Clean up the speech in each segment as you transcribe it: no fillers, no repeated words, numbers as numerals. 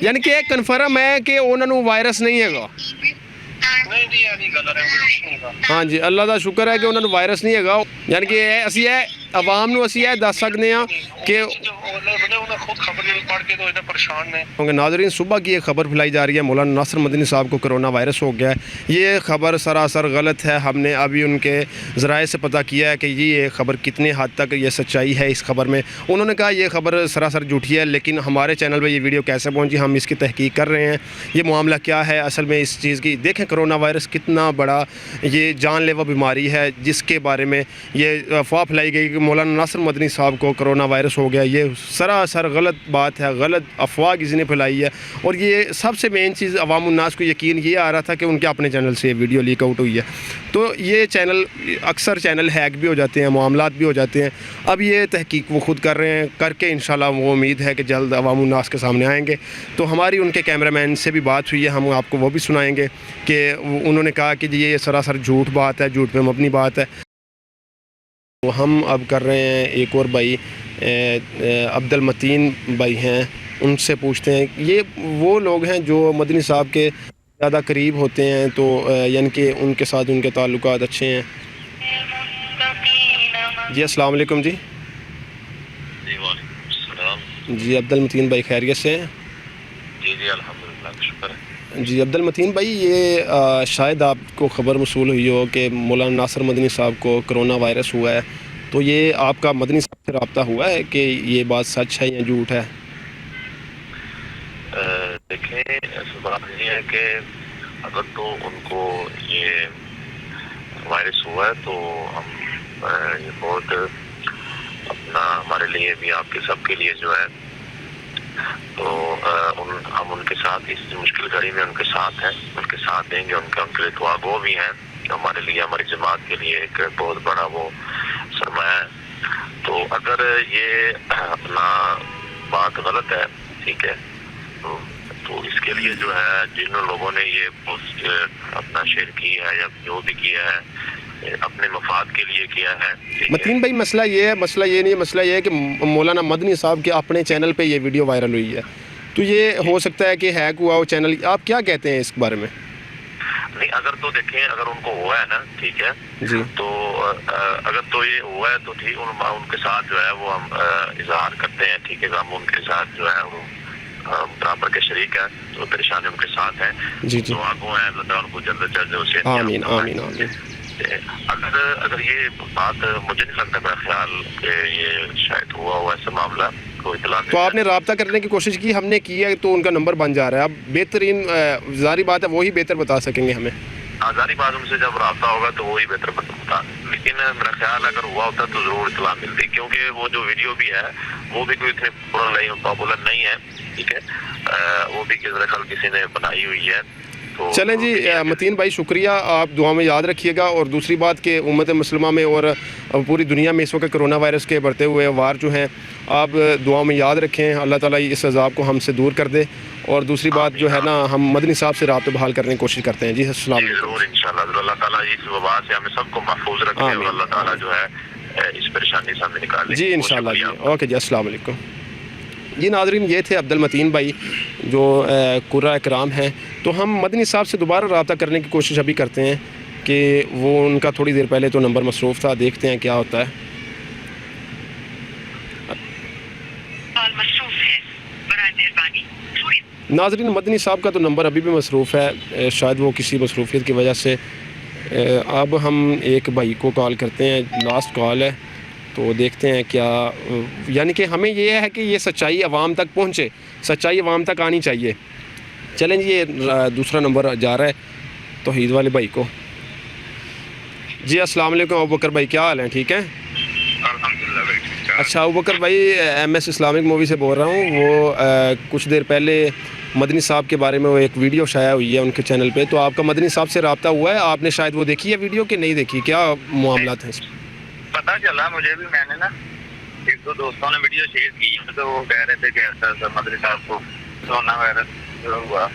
ਯਾਨੀ ਕਿ ਇਹ ਕਨਫਰਮ ਹੈ ਕਿ ਉਹਨਾਂ ਨੂੰ ਵਾਇਰਸ ਨਹੀਂ ਹੈਗਾ। ਨਹੀਂ ਜੀ ਇਹ ਨਹੀਂ ਗੱਲ ਹੈ, ਕੁਛ ਨਹੀਂ ਹੈਗਾ। ਹਾਂਜੀ, ਅੱਲਾ ਦਾ ਸ਼ੁਕਰ ਹੈ ਕਿ ਉਹਨਾਂ ਨੂੰ ਵਾਇਰਸ ਨਹੀਂ ਹੈਗਾ। ਯਾਨੀ ਕਿ ਅਸੀਂ ਇਹ ਆਵਾਮ ਨੂੰ ਅਸੀਂ ਇਹ ਦੱਸ ਸਕਦੇ ਹਾਂ کہ خود خبر پڑھ کے تو اتنے پریشان ہیں۔ ناظرین، صبح کی ایک خبر پھیلائی جا رہی ہے مولانا ناصر مدنی صاحب کو کرونا وائرس ہو گیا ہے۔ یہ خبر سراسر غلط ہے۔ ہم نے ابھی ان کے ذرائع سے پتہ کیا ہے کہ یہ خبر کتنے حد تک یہ سچائی ہے اس خبر میں۔ انہوں نے کہا یہ خبر سراسر جھوٹی ہے، لیکن ہمارے چینل پہ یہ ویڈیو کیسے پہنچی ہم اس کی تحقیق کر رہے ہیں۔ یہ معاملہ کیا ہے اصل میں اس چیز کی؟ دیکھیں کرونا وائرس کتنا بڑا یہ جان لیوا بیماری ہے جس کے بارے میں یہ افواہ پھیلائی گئی کہ مولانا ناصر مدنی صاحب کو کرونا وائرس ہو گیا۔ یہ سراسر غلط بات ہے، غلط افواہ کسی نے پھیلائی ہے۔ اور یہ سب سے مین چیز عوام الناس کو یقین یہ آ رہا تھا کہ ان کے اپنے چینل سے یہ ویڈیو لیک آؤٹ ہوئی ہے۔ تو یہ چینل اکثر چینل ہیک بھی ہو جاتے ہیں، معاملات بھی ہو جاتے ہیں۔ اب یہ تحقیق وہ خود کر رہے ہیں، کر کے انشاءاللہ وہ امید ہے کہ جلد عوام الناس کے سامنے آئیں گے۔ تو ہماری ان کے کیمرہ مین سے بھی بات ہوئی ہے، ہم آپ کو وہ بھی سنائیں گے کہ انہوں نے کہا کہ یہ سراسر جھوٹ بات ہے، جھوٹ پہ مبنی بات ہے۔ تو ہم اب کر رہے ہیں ایک اور بھائی عبد المتین بھائی ہیں، ان سے پوچھتے ہیں۔ یہ وہ لوگ ہیں جو مدنی صاحب کے زیادہ قریب ہوتے ہیں، تو یعنی کہ ان کے ساتھ ان کے تعلقات اچھے ہیں۔ جی السلام علیکم۔ جی جی وعلیکم السلام۔ جی عبد المتین بھائی خیریت سے ہیں؟ جی جی الحمدللہ، شکر ہے۔ جی عبد المتین بھائی، یہ شاید آپ کو خبر موصول ہوئی ہو کہ مولانا ناصر مدنی صاحب کو کرونا وائرس ہوا ہے، تو یہ آپ کا مدنی صاحب سے رابطہ ہوا ہے کہ یہ بات سچ ہے یا جھوٹ ہے؟ دیکھیں ایسی بات یہ ہے کہ اگر تو ان کو یہ وائرس ہوا ہے تو ہم یہ بہت اپنا ہمارے لیے بھی آپ کے سب کے لیے جو ہے تو ہم ان کے ساتھ اس مشکل گھڑی میں ان کے ساتھ ہیں، ان کے ساتھ دیں گے، ان کے لیے دعا گو بھی ہیں۔ ہمارے لیے، ہماری جماعت کے لیے ایک بہت بڑا وہ سرمایہ ہے۔ تو اگر یہ اپنا بات غلط ہے، ٹھیک ہے، تو اس کے لیے جو ہے جن لوگوں نے یہ پوسٹ اپنا شیئر کیا ہے یا جو بھی کیا ہے اپنے مفاد کے لیے کیا ہے۔ متین بھائی مسئلہ یہ ہے، مسئلہ یہ نہیں ہے، مسئلہ یہ ہے کہ مولانا مدنی صاحب کے اپنے چینل پہ یہ ویڈیو وائرل ہوئی ہے، تو یہ ہو سکتا ہے کہ ہیک ہوا ہو چینل۔ آپ کیا کہتے ہیں اس بارے میں؟ نہیں، اگر تو دیکھیں اگر ان کو ہوا ہے نا، ٹھیک ہے جی، تو اگر تو یہ ہوا ہے تو ٹھیک، ان کے ساتھ جو ہے وہ ہم اظہار کرتے ہیں، ٹھیک ہے، ہم ان کے ساتھ جو ہے وہ برابر کے شریک ہیں، تو پریشانی ان کے ساتھ ہیں۔ جی جی، دعا گو ہیں، اللہ تعالیٰ ان کو جلد جلد اسے آمین آمین آمین۔ اگر یہ بات مجھے نہیں لگتا، میرا خیال کہ یہ شاید ہوا ایسا معاملہ کوئی اطلاع تو آپ نے رابطہ کرنے کی کوشش کی؟ ہم نے کی ہے تو ان کا نمبر بن جا رہا ہے۔ اب بہترین ظاہری بات ہے وہی بہتر بتا سکیں گے ہمیں۔ آزاری بات ان سے جب رابطہ ہوگا تو وہی بہتر بتا، لیکن میرا خیال اگر ہوا ہوتا تو ضرور اطلاع ملتی، کیونکہ وہ جو ویڈیو بھی ہے وہ بھی کوئی اتنی پاپولر نہیں ہے، ٹھیک ہے، وہ بھی کس طرح کسی نے بنائی ہوئی ہے۔ چلیں جی متین بھائی، شکریہ، آپ دعا میں یاد رکھیے گا۔ اور دوسری بات کہ امت مسلمہ میں اور پوری دنیا میں اس وقت کرونا وائرس کے بڑھتے ہوئے وار جو ہیں، آپ دعا میں یاد رکھیں، اللہ تعالیٰ اس عذاب کو ہم سے دور کر دے۔ اور دوسری بات جو ہے نا، ہم مدنی صاحب سے رابطہ بحال کرنے کی کوشش کرتے ہیں۔ جی السلام علیکم۔ ضرور انشاءاللہ، اللہ تعالیٰ اس وبا سے ہمیں سب کو محفوظ رکھے اور اللہ تعالیٰ جو ہے اس پریشانی سے ہمیں نکالے۔ جی انشاءاللہ جی، اوکے جی، السلام علیکم۔ جی ناظرین، یہ تھے عبد المتین بھائی جو قرہ اکرام ہیں۔ تو ہم مدنی صاحب سے دوبارہ رابطہ کرنے کی کوشش ابھی کرتے ہیں کہ وہ ان کا تھوڑی دیر پہلے تو نمبر مصروف تھا، دیکھتے ہیں کیا ہوتا ہے۔ ناظرین، مدنی صاحب کا تو نمبر ابھی بھی مصروف ہے، شاید وہ کسی مصروفیت کی وجہ سے۔ اب ہم ایک بھائی کو کال کرتے ہیں، لاسٹ کال ہے، تو دیکھتے ہیں کیا، یعنی کہ ہمیں یہ ہے کہ یہ سچائی عوام تک پہنچے، سچائی عوام تک آنی چاہیے۔ چلیں جی، یہ دوسرا نمبر جا رہا ہے توحید والے بھائی کو۔ جی السلام علیکم ابوبکر بھائی، کیا حال ہیں؟ ٹھیک ہیں؟ الحمدللہ بھائی ٹھیک ہے۔ اچھا ابوبکر بھائی، ایم ایس اسلامک مووی سے بول رہا ہوں۔ وہ کچھ دیر پہلے مدنی صاحب کے بارے میں وہ ایک ویڈیو شائع ہوئی ہے ان کے چینل پہ، تو آپ کا مدنی صاحب سے رابطہ ہوا ہے؟ آپ نے شاید وہ دیکھی ہے ویڈیو کہ نہیں دیکھی؟ کیا معاملات ہیں اس میں؟ پتا چلا مجھے بھی، میں نے نا ایک دو دوستوں نے ویڈیو شیئر کی تو وہ کہہ رہے تھے کہ ایسا مدنی صاحب کو کرونا وائرس ہوا،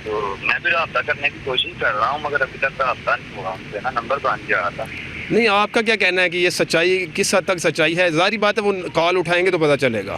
تو میں بھی رابطہ کرنے کی کوشش کر رہا ہوں، مگر ابھی تک رابطہ نہیں ہوا ان سے، نا نمبر بن گیا تھا۔ نہیں، آپ کا کیا کہنا ہے کہ یہ سچائی کس حد تک سچائی ہے؟ ظاہری بات ہے وہ کال اٹھائیں گے تو پتہ چلے گا۔